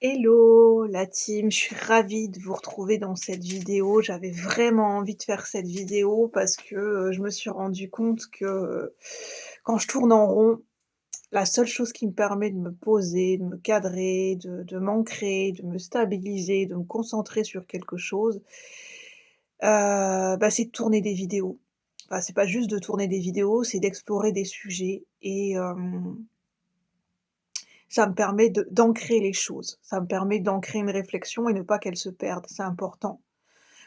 Hello la team, je suis ravie de vous retrouver dans cette vidéo. J'avais vraiment envie de faire cette vidéo parce que, je me suis rendu compte que, quand je tourne en rond, la seule chose qui me permet de me poser, de me cadrer, de m'ancrer, de me stabiliser, de me concentrer sur quelque chose, c'est de tourner des vidéos. Enfin, c'est pas juste de tourner des vidéos, c'est d'explorer des sujets et ça me permet d'ancrer les choses. Ça me permet d'ancrer une réflexion et ne pas qu'elle se perde, c'est important.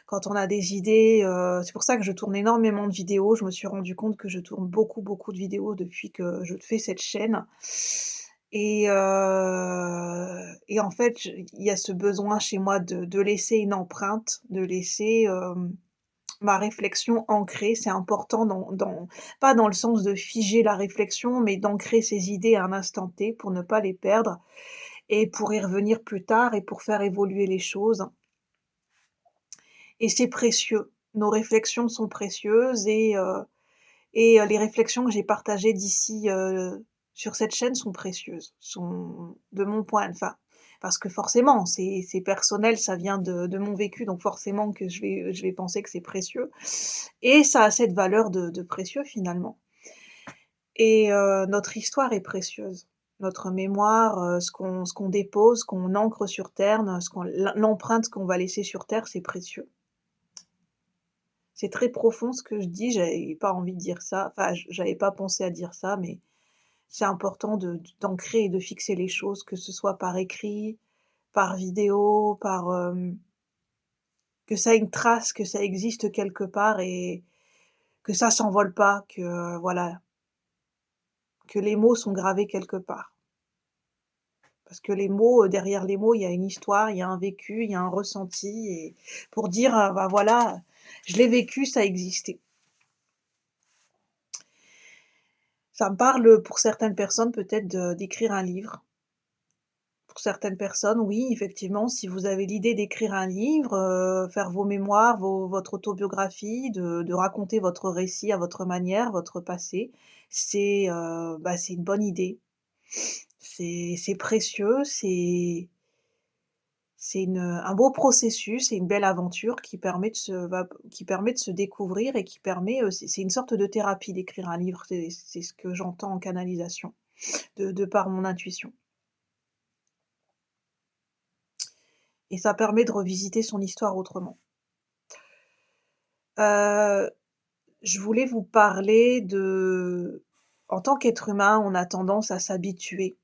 Quand on a des idées, c'est pour ça que je tourne énormément de vidéos. Je me suis rendu compte que je tourne beaucoup, beaucoup de vidéos depuis que je fais cette chaîne et en fait, il y a ce besoin chez moi de laisser une empreinte, de laisser, ma réflexion ancrée. C'est important dans pas dans le sens de figer la réflexion, mais d'ancrer ses idées à un instant T pour ne pas les perdre et pour y revenir plus tard et pour faire évoluer les choses et c'est précieux. Nos réflexions sont précieuses les réflexions que j'ai partagées d'ici, sur cette chaîne sont précieuses, sont de mon point enfin, parce que forcément, c'est personnel, ça vient de mon vécu, donc forcément que je vais penser que c'est précieux et ça a cette valeur de précieux finalement et notre histoire est précieuse. Notre mémoire, ce qu'on dépose, qu'on ancre sur terre, l'empreinte qu'on va laisser sur terre, c'est précieux. C'est très profond ce que je dis, j'avais pas envie de dire ça, enfin j'avais pas pensé à dire ça, mais c'est important d'ancrer et de fixer les choses, que ce soit par écrit, par vidéo, que ça ait une trace, que ça existe quelque part et que ça s'envole pas, que voilà, que les mots sont gravés quelque part. Parce que les mots, derrière les mots, il y a une histoire, il y a un vécu, il y a un ressenti et pour dire, bah voilà, je l'ai vécu, ça a existé. Ça me parle, pour certaines personnes peut-être d'écrire un livre. Pour certaines personnes, oui, effectivement, si vous avez l'idée d'écrire un livre, faire vos mémoires, votre autobiographie, de raconter votre récit à votre manière, votre passé, c'est une bonne idée. C'est précieux, c'est un beau processus et une belle aventure qui permet de se découvrir et qui permet, c'est une sorte de thérapie d'écrire un livre, c'est ce que j'entends en canalisation, de par mon intuition et ça permet de revisiter son histoire autrement. Heu, je voulais vous parler en tant qu'être humain, on a tendance à s'habituer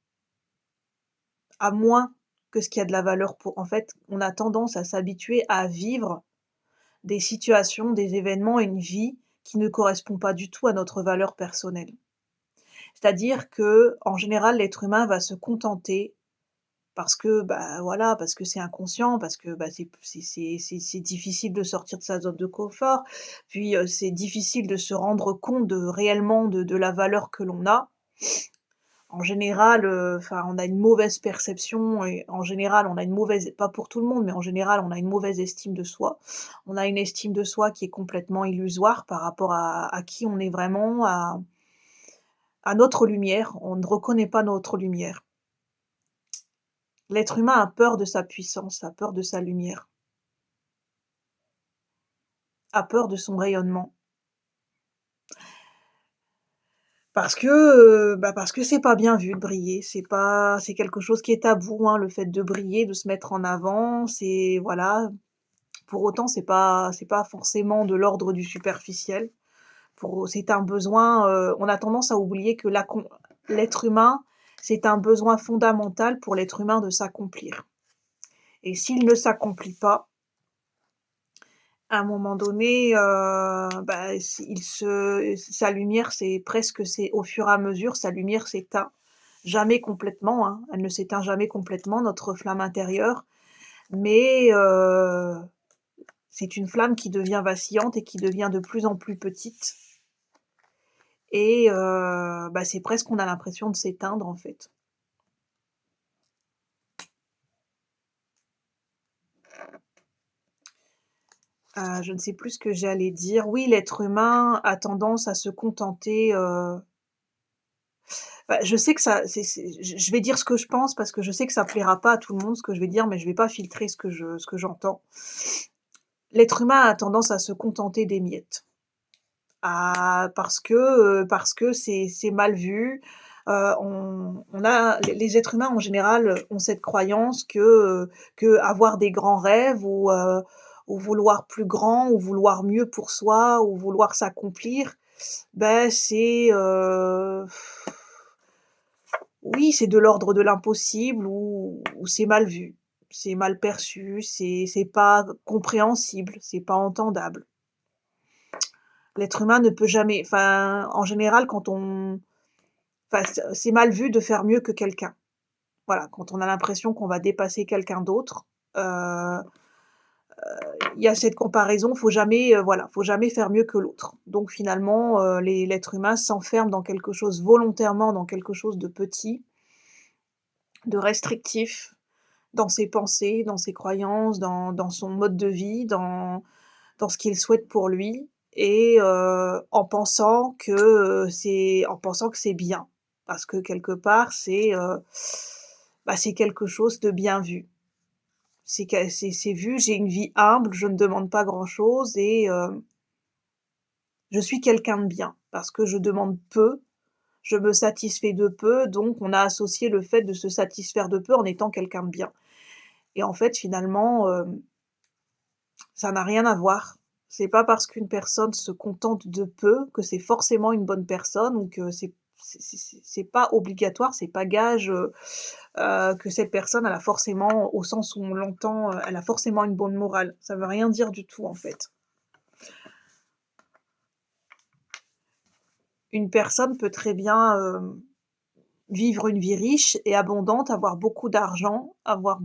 à moins que ce qui a de la valeur pour en fait, on a tendance à s'habituer à vivre des situations, des événements, une vie qui ne correspond pas du tout à notre valeur personnelle. C'est-à-dire que, en général, l'être humain va se contenter parce que, bah, voilà, parce que c'est inconscient, parce que, bah, c'est difficile de sortir de sa zone de confort, puis, c'est difficile de se rendre compte réellement de la valeur que l'on a. En général, enfin, on a une mauvaise perception et en général, on a une mauvaise pas pour tout le monde, mais en général, on a une mauvaise estime de soi. On a une estime de soi qui est complètement illusoire par rapport à qui on est vraiment, à notre lumière. On ne reconnaît pas notre lumière. L'être humain a peur de sa puissance, a peur de sa lumière, a peur de son rayonnement. Parce que c'est pas bien vu de briller, c'est quelque chose qui est tabou, hein, le fait de briller, de se mettre en avant, c'est voilà. Pour autant, c'est pas forcément de l'ordre du superficiel. C'est un besoin, on a tendance à oublier que l'être humain, c'est un besoin fondamental pour l'être humain de s'accomplir et s'il ne s'accomplit pas, à un moment donné, sa lumière, c'est au fur et à mesure, sa lumière s'éteint. Jamais complètement, hein, elle ne s'éteint jamais complètement, notre flamme intérieure, mais c'est une flamme qui devient vacillante et qui devient de plus en plus petite et c'est presque on a l'impression de s'éteindre, en fait. Je ne sais plus ce que j'allais dire. Oui, l'être humain a tendance à se contenter, Bah, je sais que ça c'est je vais dire ce que je pense parce que je sais que ça plaira pas à tout le monde ce que je vais dire, mais je vais pas filtrer ce que j'entends. L'être humain a tendance à se contenter des miettes. Parce que c'est mal vu. On a les êtres humains en général, ont cette croyance que avoir des grands rêves ou vouloir plus grand ou vouloir mieux pour soi ou vouloir s'accomplir, beh, oui, c'est de l'ordre de l'impossible ou c'est mal vu. C'est mal perçu, c'est pas compréhensible, c'est pas entendable. L'être humain ne peut jamais enfin, en général, quand on enfin, c'est mal vu de faire mieux que quelqu'un. Voilà, quand on a l'impression qu'on va dépasser quelqu'un d'autre, il y a cette comparaison, faut jamais, voilà, faut jamais faire mieux que l'autre. Donc finalement, l'être humain s'enferme dans quelque chose volontairement dans quelque chose de petit, de restrictif, dans ses pensées, dans ses croyances, dans son mode de vie, dans ce qu'il souhaite pour lui et en pensant que c'est bien. Parce que quelque part, bah, c'est quelque chose de bien vu. C'est vu, j'ai une vie humble, je ne demande pas grand-chose et je suis quelqu'un de bien. Parce que je demande peu, je me satisfais de peu, donc on a associé le fait de se satisfaire de peu en étant quelqu'un de bien. Et en fait, finalement, ça n'a rien à voir. C'est pas parce qu'une personne se contente de peu que c'est forcément une bonne personne ou que c'est pas obligatoire, c'est pas gage, que cette personne elle a forcément au sens où on l'entend, elle a forcément une bonne morale. Ça veut rien dire du tout, en fait. Une personne peut très bien, vivre une vie riche et abondante, avoir beaucoup d'argent, avoir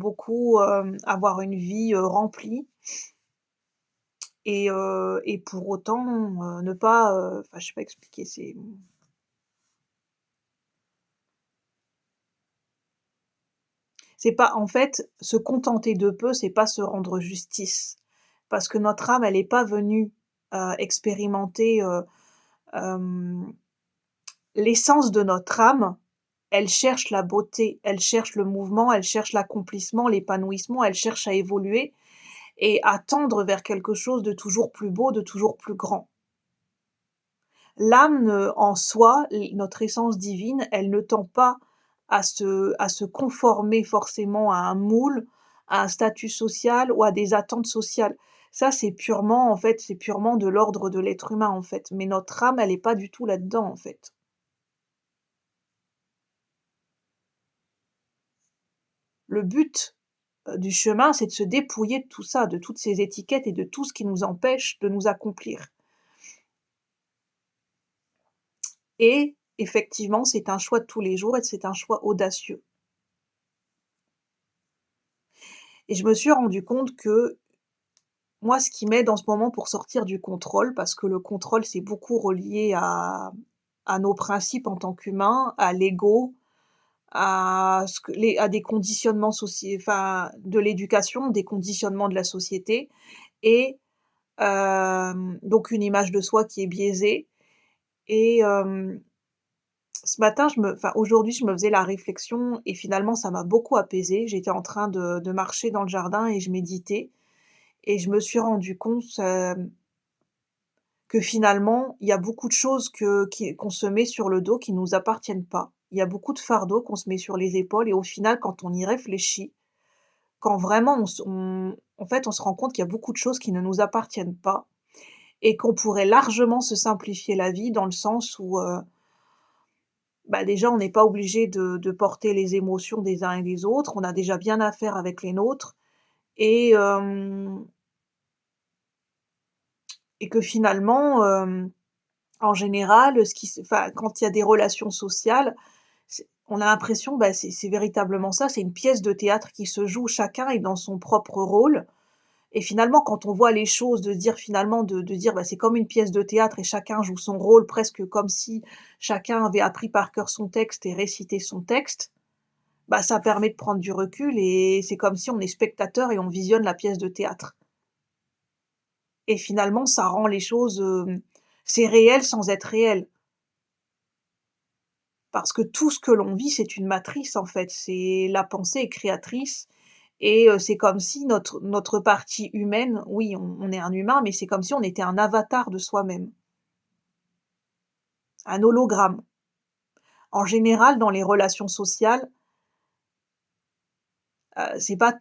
une vie, remplie et pour autant, ne pas, enfin, je sais pas expliquer, c'est pas en fait, se contenter de peu, c'est pas se rendre justice. Parce que notre âme, elle est pas venue, expérimenter, hem, l'essence de notre âme, elle cherche la beauté, elle cherche le mouvement, elle cherche l'accomplissement, l'épanouissement, elle cherche à évoluer et à tendre vers quelque chose de toujours plus beau, de toujours plus grand. L'âme, en soi, notre essence divine, elle ne tend pas à se conformer forcément à un moule, à un statut social ou à des attentes sociales. Ça, c'est purement, en fait, c'est purement de l'ordre de l'être humain, en fait. Mais notre âme, elle est pas du tout là-dedans, en fait. Le but, du chemin, c'est de se dépouiller de tout ça, de toutes ces étiquettes et de tout ce qui nous empêche de nous accomplir. Et effectivement, c'est un choix de tous les jours et c'est un choix audacieux. Et je me suis rendu compte que moi, ce qui m'aide en ce moment pour sortir du contrôle, parce que le contrôle, c'est beaucoup relié à nos principes en tant qu'humains, à l'ego, à des conditionnements enfin, de l'éducation, des conditionnements de la société et donc une image de soi qui est biaisée et ce matin, enfin, aujourd'hui, je me faisais la réflexion et finalement, ça m'a beaucoup apaisée. J'étais en train de marcher dans le jardin et je méditais et je me suis rendu compte, que finalement, il y a beaucoup de choses qu'on se met sur le dos qui nous appartiennent pas. Il y a beaucoup de fardeaux qu'on se met sur les épaules et au final, quand on y réfléchit, quand vraiment en fait, on se rend compte qu'il y a beaucoup de choses qui ne nous appartiennent pas et qu'on pourrait largement se simplifier la vie dans le sens où, bah, déjà, on n'est pas obligé de porter les émotions des uns et des autres. On a déjà bien à faire avec les nôtres et et que finalement, en général, ce qui se enfin, quand il y a des relations sociales, on a l'impression, bah, c'est véritablement ça, c'est une pièce de théâtre qui se joue, chacun est dans son propre rôle et finalement, quand on voit les choses, de dire, bah, c'est comme une pièce de théâtre et chacun joue son rôle presque comme si chacun avait appris par cœur son texte et récité son texte, bah, ça permet de prendre du recul et c'est comme si on est spectateur et on visionne la pièce de théâtre et finalement, ça rend les choses, c'est réel sans être réel. Parce que tout ce que l'on vit, c'est une matrice, en fait. C'est la pensée est créatrice et c'est comme si notre partie humaine, oui, on est un humain, mais c'est comme si on était un avatar de soi-même, un hologramme. En général, dans les relations sociales, c'est pas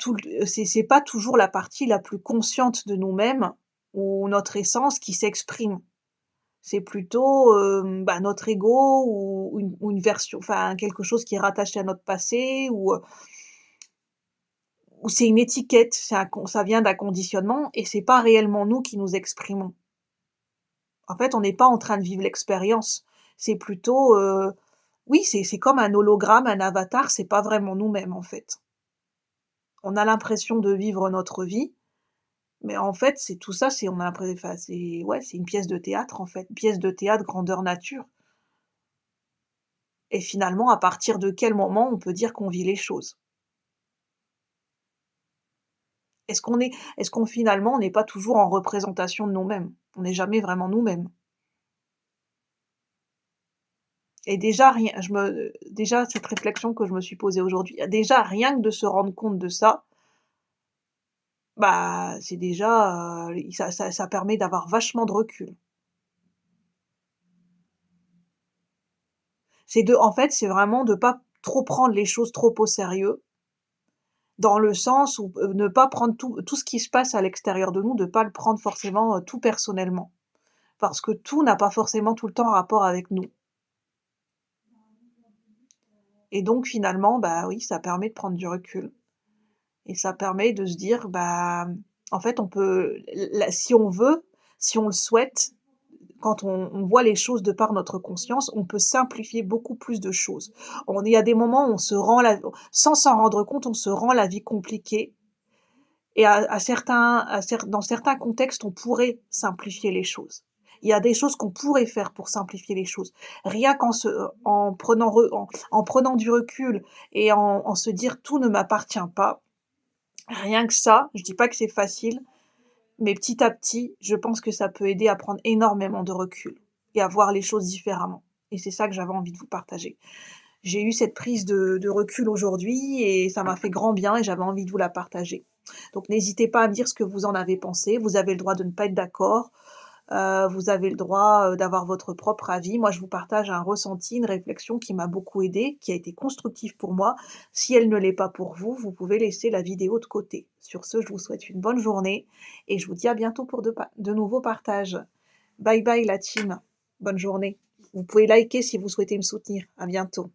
toujours la partie la plus consciente de nous-mêmes ou notre essence qui s'exprime. C'est plutôt, notre ego ou une version enfin quelque chose qui est rattaché à notre passé ou c'est une étiquette, c'est un con ça vient d'un conditionnement et c'est pas réellement nous qui nous exprimons. En fait, on n'est pas en train de vivre l'expérience. C'est plutôt, oui, c'est comme un hologramme, un avatar, c'est pas vraiment nous-mêmes, en fait. On a l'impression de vivre notre vie, mais en fait, c'est tout ça, c'est on a l'impré enfin, c'est ouais, c'est une pièce de théâtre, en fait, pièce de théâtre grandeur nature et finalement, à partir de quel moment on peut dire qu'on vit les choses? Est-ce qu'on finalement, on n'est pas toujours en représentation de nous-mêmes? On n'est jamais vraiment nous-mêmes et déjà rien je me déjà cette réflexion que je me suis posée aujourd'hui, déjà rien que de se rendre compte de ça, bah, c'est déjà, ça permet d'avoir vachement de recul. En fait, c'est vraiment de pas trop prendre les choses trop au sérieux, dans le sens où, ne pas prendre tout ce qui se passe à l'extérieur de nous, de pas le prendre forcément, tout personnellement. Parce que tout n'a pas forcément tout le temps rapport avec nous et donc finalement, bah, oui, ça permet de prendre du recul et ça permet de se dire: «Bah, en fait, on peut la si on veut, si on le souhaite, quand on voit les choses de par notre conscience, on peut simplifier beaucoup plus de choses. Il y a des moments où on se rend la sans s'en rendre compte, on se rend la vie compliquée et dans certains contextes, on pourrait simplifier les choses. Il y a des choses qu'on pourrait faire pour simplifier les choses. Rien en prenant en prenant du recul et en se dire: «Tout ne m'appartient pas». Rien que ça, je dis pas que c'est facile, mais petit à petit, je pense que ça peut aider à prendre énormément de recul et à voir les choses différemment et c'est ça que j'avais envie de vous partager. J'ai eu cette prise de recul aujourd'hui et ça m'a fait grand bien et j'avais envie de vous la partager. Donc n'hésitez pas à me dire ce que vous en avez pensé. Vous avez le droit de ne pas être d'accord, vous avez le droit, d'avoir votre propre avis. Moi, je vous partage un ressenti, une réflexion qui m'a beaucoup aidée, qui a été constructive pour moi. Si elle ne l'est pas pour vous, vous pouvez laisser la vidéo de côté. Sur ce, je vous souhaite une bonne journée et je vous dis à bientôt pour de nouveaux partages. Bye bye la team. Bonne journée. Vous pouvez liker si vous souhaitez me soutenir. À bientôt.